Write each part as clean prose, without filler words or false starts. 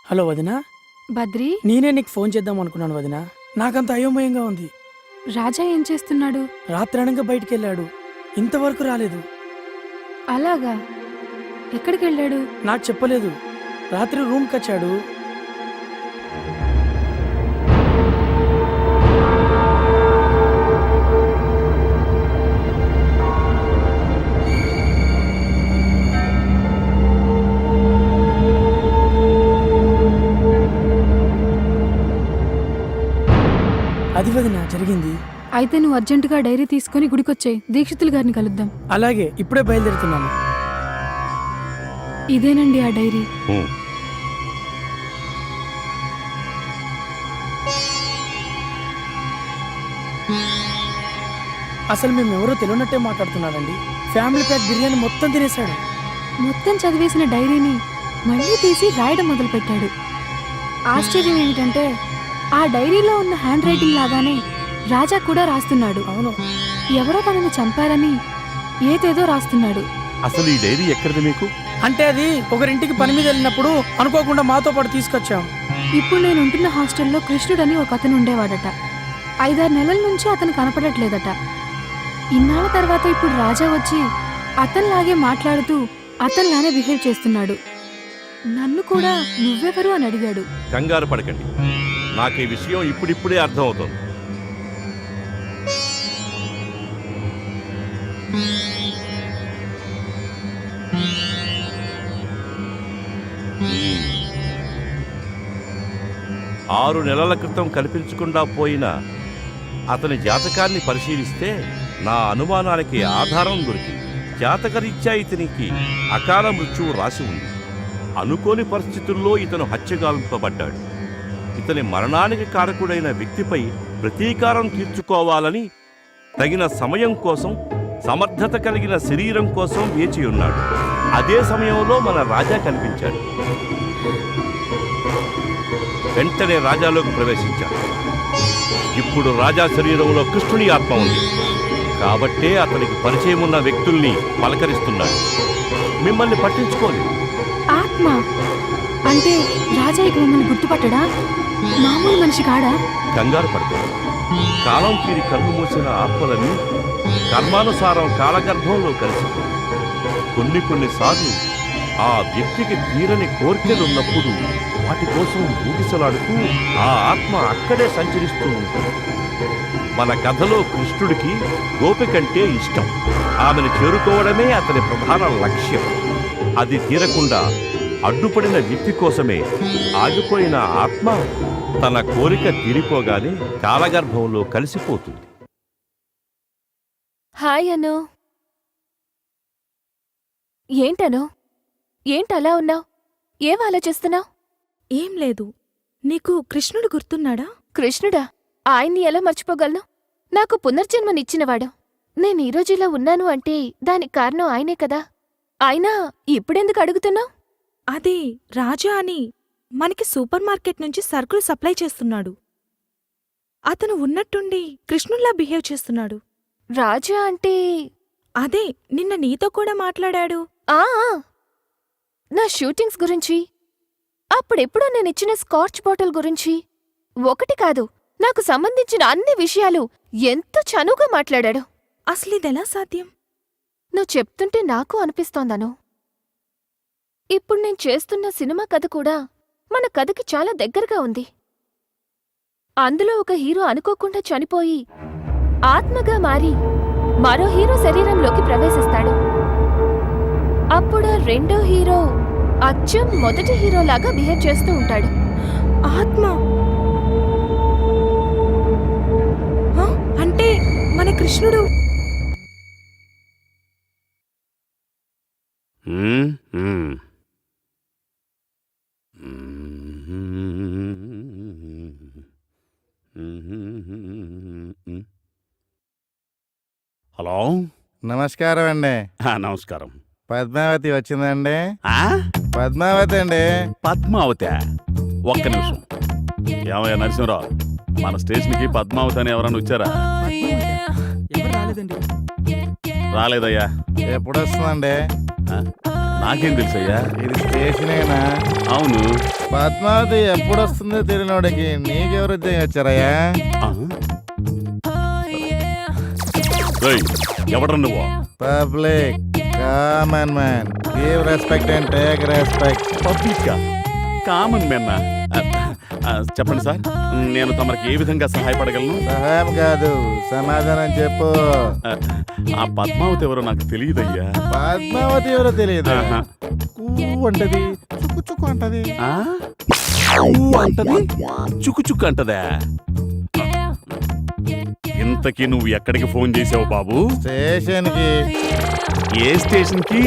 Hello వదినా. బద్రి, నేనే నీకు ఫోన్ చేద్దాం అనుకున్నాను వదినా. నాకంత అయోమయంగా ఉంది. రాజా ఏం చేస్తున్నాడు? రాత్రనగా బయటికి వెళ్ళాడు, ఇంతవరకు రాలేదు. అలాగా? ఎక్కడికి వెళ్ళాడు? నాకు చెప్పలేదు. రాత్రి రూమ్కి వచ్చాడు. అది వదినా జరిగింది. అయితే నువ్వు అర్జెంటుగా డైరీ తీసుకుని గుడికొచ్చేయి, దీక్షితులు గారిని కలుద్దాం. అలాగే, ఇప్పుడే బయలుదేరుతున్నాను. ఇదేనండి ఆ డైరీ. అసలు మేమెవరో తెలియనట్టే మాట్లాడుతున్నాడండి. ఫ్యామిలీ ప్యాక్ బిర్యానీ మొత్తం తినేశాడు. మొత్తం చదివేసిన డైరీని మళ్ళీ తీసి రాయడం మొదలుపెట్టాడు. ఆశ్చర్యం ఏమిటంటే ఆ డైరీలో ఉన్న హ్యాండ్ రైటింగ్ లాగానే రాజా కూడా రాస్తున్నాడు. అవును, ఎవరో తనని చంపారని ఏదేదో రాస్తున్నాడు. అసలు ఈ డైరీ ఎక్కడిది మీకు? అంటే అది ఒకరింటికి పని మీద వెళ్ళినప్పుడు అనుకోకుండా మాతో పాటు తీసుకొచ్చాం. ఇప్పుడు నేను ఉంటున్న హాస్టల్లో కృష్ణుడని ఒక అతను ఉండేవాడట. 5-6 నెలల నుంచి అతను కనపడట్లేదట. ఇన్నాళ్ళ తర్వాత ఇప్పుడు రాజా వచ్చి అతనిలాగే మాట్లాడుతూ అతనిలానే బిహేవ్ చేస్తున్నాడు. నన్ను కూడా నువ్వెవరు అని అడిగాడు. కంగారు పడకండి, నాకు ఈ విషయం ఇప్పుడిప్పుడే అర్థం అవుతుంది. ఆరు నెలల క్రితం కనిపించకుండా పోయిన అతని జాతకాన్ని పరిశీలిస్తే నా అనుమానానికి ఆధారం దొరికింది. జాతకరీత్యా ఇతనికి అకాల మృత్యువు రాసి ఉంది. అనుకోని పరిస్థితుల్లో ఇతను హత్యగావింపబడ్డాడు. ఇతని మరణానికి కారకుడైన వ్యక్తిపై ప్రతీకారం తీర్చుకోవాలని తగిన సమయం కోసం, సమర్థత కలిగిన శరీరం కోసం వేచి ఉన్నాడు. అదే సమయంలో మన రాజా కనిపించాడు. వెంటనే రాజాలోకి ప్రవేశించాడు. ఇప్పుడు రాజా శరీరంలో కృష్ణుని ఆత్మ ఉంది కాబట్టే అతనికి పరిచయం ఉన్న వ్యక్తుల్ని పలకరిస్తున్నాడు. మిమ్మల్ని పట్టించుకోలేదు. ఆత్మ అంటే రాజా ఇక మమ్మల్ని గుర్తుపట్టడా? మామూలు మనిషి కాడా? కంగారు పడుతుంది. కాలం తీరి కన్ను మూసిన ఆత్మలని కర్మానుసారం కాలగర్భంలో కలిసిపోయి కొన్నిసార్లు ఆ వ్యక్తికి తీరని కోరికలున్నప్పుడు వాటి కోసం ఊగిసలాడుతూ ఆ ఆత్మ అక్కడే సంచరిస్తూ ఉంటుంది. మన కథలో కృష్ణుడికి గోపికంటే ఇష్టం. ఆమెను చేరుకోవడమే అతని ప్రధాన లక్ష్యం. అది తీరకుండా అడ్డుపడిన వ్యక్తి కోసమే ఆగిపోయిన ఆత్మ తన కోరిక తీరిపోగానే కాలగర్భంలో కలిసిపోతుంది. హాయ్ అను. ఏంటను, ఏంటలా ఉన్నావు? ఏం ఆలోచిస్తున్నావు? ఏం లేదు. నీకు కృష్ణుడు గుర్తున్నాడా? కృష్ణుడా? ఆయన్ని ఎలా మర్చిపోగలను? నాకు పునర్జన్మనిచ్చినవాడు. నేను ఈ రోజు ఇలా ఉన్నాను అంటే దానికి కారణం ఆయనే కదా. అయినా ఇప్పుడెందుకు అడుగుతున్నావు? అదే రాజా అని మనకి సూపర్ మార్కెట్ నుంచి సరుకులు సప్లై చేస్తున్నాడు. అతను ఉన్నట్టుండి కృష్ణుల్లా బిహేవ్ చేస్తున్నాడు. రాజా అంటే అదే నిన్న నీతో కూడా మాట్లాడాడు. ఆ నా షూటింగ్స్ గురించి, అప్పుడెప్పుడో నేనిచ్చిన స్కాచ్ బాటిల్ గురించి, ఒకటి కాదు నాకు సంబంధించిన అన్ని విషయాలు ఎంత చనువుగా మాట్లాడాడు. అసలిదెలా సాధ్యం? నువ్వు చెప్తుంటే నాకు అనిపిస్తోందను. ఇప్పుడు నేను చేస్తున్న సినిమా కథ కూడా మన కథకి చాలా దగ్గరగా ఉంది. అందులో ఒక హీరో అనుకోకుండా చనిపోయి ఆత్మగా మారి మరో హీరో శరీరంలోకి ప్రవేశిస్తాడు. అప్పుడు రెండో హీరో అచ్చం మొదటి హీరోలాగా బిహేవ్ చేస్తూ ఉంటాడు. ఆత్మ అంటే మన కృష్ణుడు. హలో, నమస్కారం అండి. నమస్కారం. పద్మావతి వచ్చిందండి? ఆ? పద్మావతి అండి. పద్మావతి? ఒక్క నిమిషం. ఏమయ్యా నరసింహరావు, మన స్టేషన్కి పద్మావతి అని ఎవరన్నా వచ్చారా? ఎవరు రాలేదండి. రాలేదయ్యా. ఎప్పుడు వస్తుందండి? ఆ? నాకేం తెలుసయ్యా? ఇది స్టేషనేనా? అవును. పద్మావతి ఎప్పుడు వస్తుందో తెలియనోడికి నీకెవరు ఉద్యోగం వచ్చారయ్యా? ఆ? ఏయ్, ఎవడ్రా నువ్వు? Public common man, give respect and take respect. Public common మెన్నా? చెప్పండి సార్, నేను తమరికి ఏ విధంగా సహాయపడగలను? సహాయం కాదు, సమాధానం చెప్పు. ఆ పద్మావతి ఎవరో నాకు తెలియదయ్యా. పద్మావతి ఎవరో తెలియదు. ఆహా. అంటది, చుక్కు చుక్కు అంటది. ఆ? ఊ అంటది, చుక్కు చుక్కు అంటదా? ఇంతకీ నువ్వు ఎక్కడికి ఫోన్ చేసావు బాబు? స్టేషన్ కి. ఏ స్టేషన్ కి?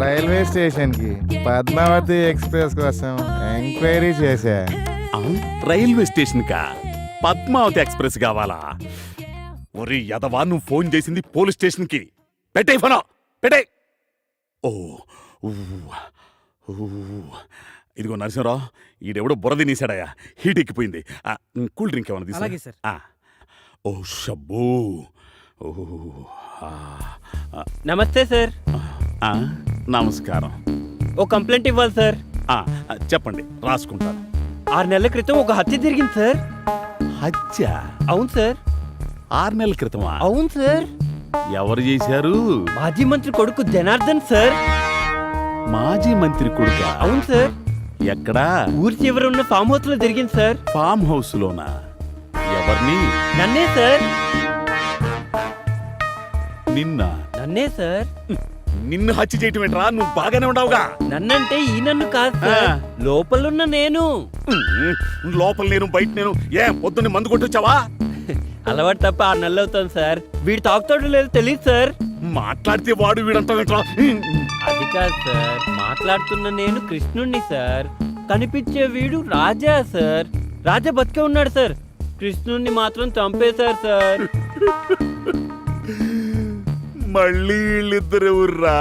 రైల్వే స్టేషన్ కి పద్మావతి ఎక్స్ప్రెస్ కోసం ఎంక్వైరీ చేశా. ఆ? రైల్వే స్టేషన్ కా? పద్మావతి ఎక్స్ప్రెస్ కావాలా? ఒరి యదవా, నువ్వు ఫోన్ చేసింది పోలీస్ స్టేషన్ కి. పెట్టే ఫోన్, పెట్టే. ఓ ఊ, ఊ. ఇదిగో నరసింహరావు, ఈడెవడో బురద నీసాడయా, హీట్ ఎక్కిపోయింది. కూల్ డ్రింక్ ఏమన్నా అలాగే తీసా? సార్. ఓ షబ్బో. ఓ, ఆ, ఆ, నమస్తే సార్. ఆ, నమస్కారం. ఓ కంప్లైంట్ ఇవ్వాలి సార్. చెప్పండి, రాసుకుంటాను. 6 నెలల క్రితం ఒక హత్య జరిగింది సార్. హత్య? అవును సార్. 6 నెలల క్రితమా? అవును సార్. ఎవరు చేశారు? మాజీ మంత్రి కొడుకు జనార్దన్ సార్. మాజీ మంత్రి కొడుక? అవును సార్. ఎక్కడా? ఊరి చివర ఉన్న ఫామ్ హౌస్ లో జరిగింది సార్. ఫామ్ హౌస్ లోనా? ఎవరిని? నన్నే సార్. నన్నే సార్. నిన్ను హత్య చేయటం ఏంట్రా? నువ్వు బాగానే ఉండవుగా. నన్నంటే ఈ నన్ను కాదు సార్, లోపలున్న నేను. లోపల నేను, బయట నేను. ఏం పొద్దున్నే మందు కొట్టొచ్చావా? అలవాటు తప్ప 6 నెలలు అవుతాను సార్. వీడు తాగుతాడో లేదో తెలియదు సార్. మాట్లాడితే వాడు వీడంటావేంట్రా? అది కాదు సార్, మాట్లాడుతున్న నేను కృష్ణుణ్ణి సార్. కనిపించే వీడు రాజా సార్. రాజా బతికే ఉన్నాడు సార్. కృష్ణుణ్ణి మాత్రం చంపేశారు సార్. మళ్ళీ వీళ్ళిద్దరు ఎవర్రా?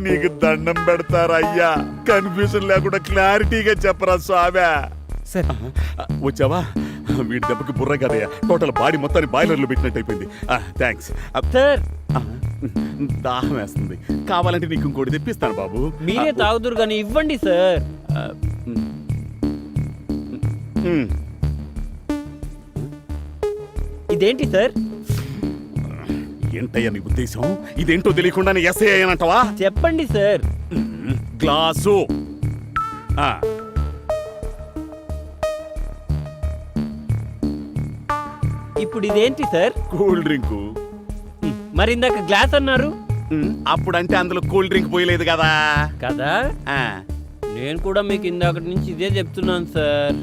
నీకు దండం పెడతారయ్యా, కన్ఫ్యూజన్ లేకుండా క్లారిటీగా చెప్పరా స్వామి. సార్. వచ్చావా? వీడి దెబ్బకి బుర్ర కదయ్యా, టోటల్ బాడీ మొత్తాన్ని బాయిలర్లో పెట్టినట్టు అయిపోయింది. Thanks sir. దాహం వేస్తుంది, కావాలంటే నీకు ఇంకోటి తెప్పిస్తాను బాబు. మీరే తాగుదురు గాని ఇవ్వండి సార్. ఇదేంటి సార్? ఏంటయ్యా నీ ఉద్దేశం? ఇదేంటో తెలియకుండానే ఎస్ఐ అయ్యానంటావా? చెప్పండి సార్. గ్లాసు. ఇప్పుడు ఇదేంటి సార్? Cool drink. మరి ఇందాక గ్లాస్ అన్నారు అప్పుడంటే అందులో కూల్ డ్రింక్ పోయలేదు కదా. కదా? నేను కూడా మీకు ఇందాకటి నుంచి ఇదే చెప్తున్నాను సార్.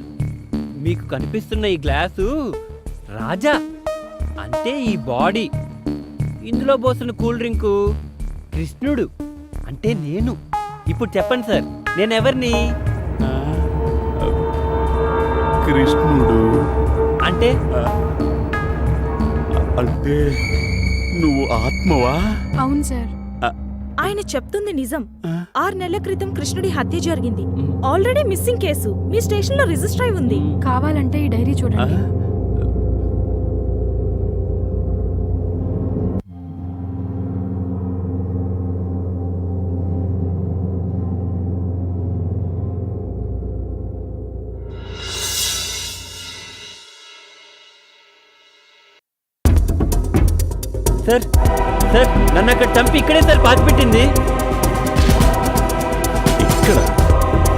మీకు కనిపిస్తున్న ఈ గ్లాసు రాజా అంటే ఈ బాడీ. ఇందులో పోసిన కూల్ డ్రింకు కృష్ణుడు అంటే నేను. ఇప్పుడు చెప్పండి సార్, నేనెవరిని? కృష్ణుడు అంటే అంటే నువ్వు ఆత్మవా? అవును సార్. ఆయన చెప్తుంది నిజం. 6 నెలల క్రితం కృష్ణుడి హత్య జరిగింది. ఆల్రెడీ మిస్సింగ్ కేసు మీ స్టేషన్ లో రిజిస్టర్ అయి ఉంది. కావాలంటే ఈ డైరీ చూడండి. సార్ సార్, నన్ను అక్కడ చంపి ఇక్కడే సార్ పాతిపెట్టింది. ఇక్కడ?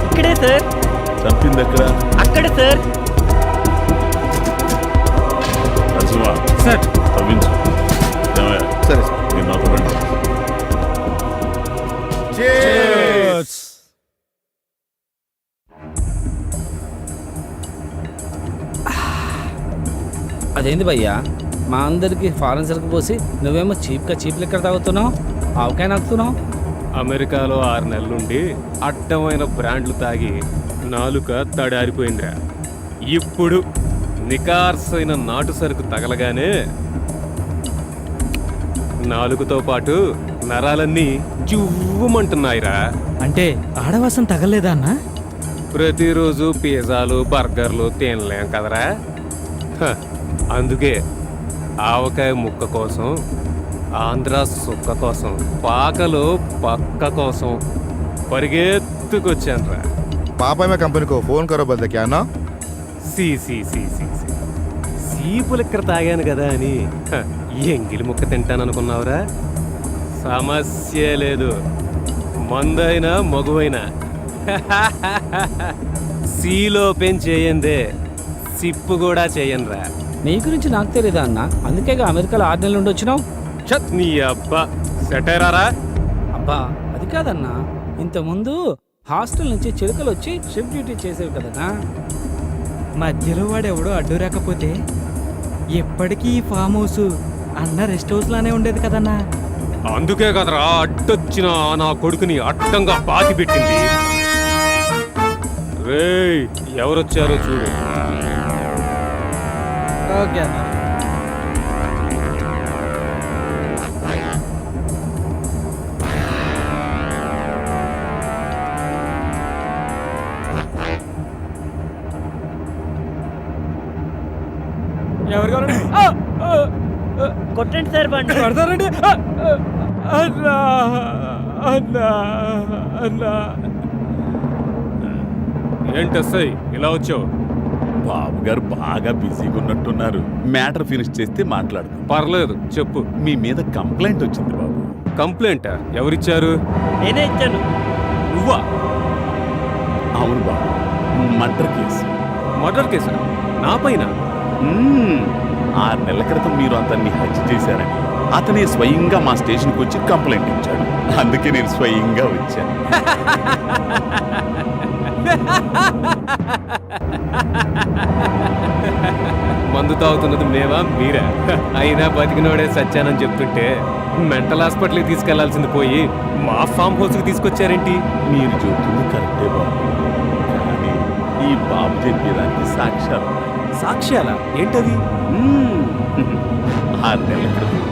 ఇక్కడే సార్. చంపింది ఎక్కడ? అక్కడే సార్. నరసింహ, సార్. తవ్వించు. ఏమయ్యా? సరే నేను నాతో రండి. అదేంది భయ్యా, మా అందరికి ఫారెన్ సరుకు పోసి నువ్వేమో చీప్ లెక్కర తాగుతున్నావు, ఆవకాయ నాకుతున్నావు. అమెరికాలో 6 నెలలుండి అడ్డమైన బ్రాండ్లు తాగి నాలుక తడారిపోయిందిరా. ఇప్పుడు నికార్సైన నాటు సరుకు తగలగానే నాలుగుతో పాటు నరాలన్నీ జువ్వుమంటున్నాయిరా. అంటే ఆడవాసం తగలేదా అన్న? ప్రతిరోజు పిజ్జాలు బర్గర్లు తినలేం కదరా. అందుకే ఆవకాయ ముక్క కోసం ఆంధ్ర సుక్క కోసం పాకలో పక్క కోసం పరిగెత్తుకొచ్చానురా. पापा मैं कंपनी को फोन करो बोलते क्या ना సి సీపులు ఇక్కడ తాగాను కదా అని ఎంగిలి ముక్క తింటాననుకున్నావురా? సమస్య లేదు. మందైనా మగువైనా సీలోపెన్ చేయందే సిప్పు కూడా చేయనురా. నీ గురించి నాకు తెలియదా అన్న? అందుకేగా అమెరికాలో 6 నెలల నుండి వచ్చినావు. చత్ నీ అబ్బా సెటైరారా? అబ్బా అది కాదన్నా, ఇంతకుముందు హాస్టల్ నుంచి చిలుకలు వచ్చి షిఫ్ట్ డ్యూటీ చేసేవి కదన్నా. మధ్యలో వాడెవడో అడ్డు రాకపోతే ఎప్పటికీ ఈ ఫామ్ హౌస్ అన్న రెస్ట్ హౌస్ లానే ఉండేది కదన్నా. అందుకే కదరా అడ్డొచ్చిన నా కొడుకుని అడ్డంగా పాతి పెట్టింది. రేయ్ ఎవరొచ్చారో చూడు. ఓకే అన్న. ఎవరు కావాలండి? కొట్టండి సార్ బండి. పడతారండి. అన్నా అన్నా అన్నా. ఏంటస్సై ఇలా వచ్చావు? బాబు గారు బాగా బిజీగా ఉన్నట్టున్నారు. మ్యాటర్ ఫినిష్ చేస్తే మాట్లాడు. పర్లేదు చెప్పు. మీ మీద కంప్లైంట్ వచ్చింది బాబు. కంప్లైంటా? ఎవరిచ్చారు? నేనే ఇచ్చాను. నువ్వా? అవును బాబు, మర్డర్ కేసు. మర్డర్ కేసా? నా పైన? 6 నెలల క్రితం మీరు అతన్ని హత్య చేశారని అతనే స్వయంగా మా స్టేషన్కి వచ్చి కంప్లైంట్ ఇచ్చాడు. అందుకే నేను స్వయంగా వచ్చాను. మందు తాగుతున్నది మేమా మీరా? అయినా బతికినోడే సచ్చానని చెప్తుంటే మెంటల్ హాస్పిటల్కి తీసుకెళ్లాల్సింది పోయి మా ఫామ్ హౌస్కి తీసుకొచ్చారేంటి? మీరు చెబుతుంది కరెక్టే బాబు, కానీ ఈ బాబు చెప్పేదానికి సాక్ష్యాలు ఉన్నాయి. సాక్ష్యాలా? ఏంటది? 6 నెలల క్రితం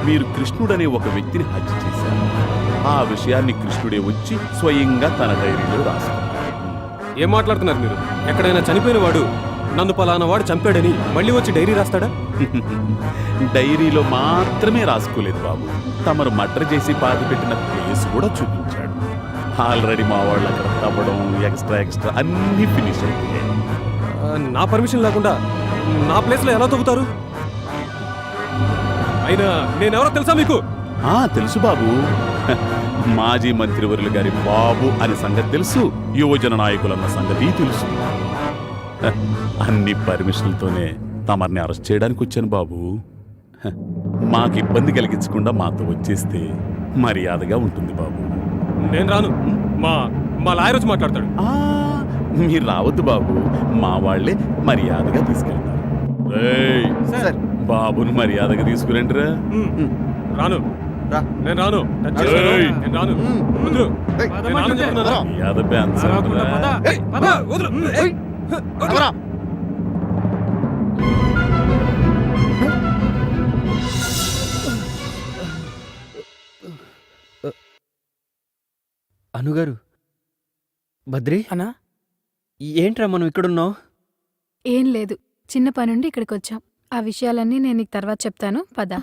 మీరు కృష్ణుడనే ఒక వ్యక్తిని హత్య చేశారు. ఆ విషయాన్ని కృష్ణుడే వచ్చి స్వయంగా తన డైరీలో రాసుకున్నాడు. ఏం మాట్లాడుతున్నారు మీరు? ఎక్కడైనా చనిపోయిన వాడు నన్ను పలానా వాడు చంపాడని మళ్ళీ వచ్చి డైరీ రాస్తాడా? డైరీలో మాత్రమే రాసుకోలేదు బాబు, తమరు మర్డర్ చేసి పాతిపెట్టిన ప్లేస్ కూడా చూపించాడు. ఆల్రెడీ మా వాళ్ళు అక్కడ తవ్వడం ఎక్స్ట్రా అన్నీ ఫినిష్ అయిపోయాయి. నా పర్మిషన్ లేకుండా నా ప్లేస్లో ఎలా తవ్వుతారు? అయినా నేనెవరో తెలుసా మీకు? తెలుసు బాబు, మాజీ మంత్రివర్యులు గారి బాబు అనే సంగతి తెలుసు, యువజన నాయకులన్న సంగతి తెలుసు. అన్ని పర్మిషన్లతోనే తమర్ని అరెస్ట్ చేయడానికి వచ్చాను బాబు. మాకు ఇబ్బంది కలిగించకుండా మాతో వచ్చేస్తే మర్యాదగా ఉంటుంది బాబు. నేను రాను. మా లాయర్ వచ్చి మాట్లాడతాడు. మీరు రావద్దు బాబు, మా వాళ్లే మర్యాదగా తీసుకెళ్తారు. సార్ బాబుని మర్యాదగా తీసుకురండిరా. రాను. నేను రాను. టచ్ చేస్తాను. నేను రాను. వదులు. నేను రాను చెప్తున్నానా? మర్యాద బ్యాన్స్ అంటారా? వదులు. అనుగారు, భద్రి అన్నా ఏంట్రా మనం ఇక్కడున్నావు? ఏం లేదు, చిన్న పనుండి ఇక్కడికి వచ్చాం. ఆ విషయాలన్నీ నేను నీకు తర్వాత చెప్తాను, పద.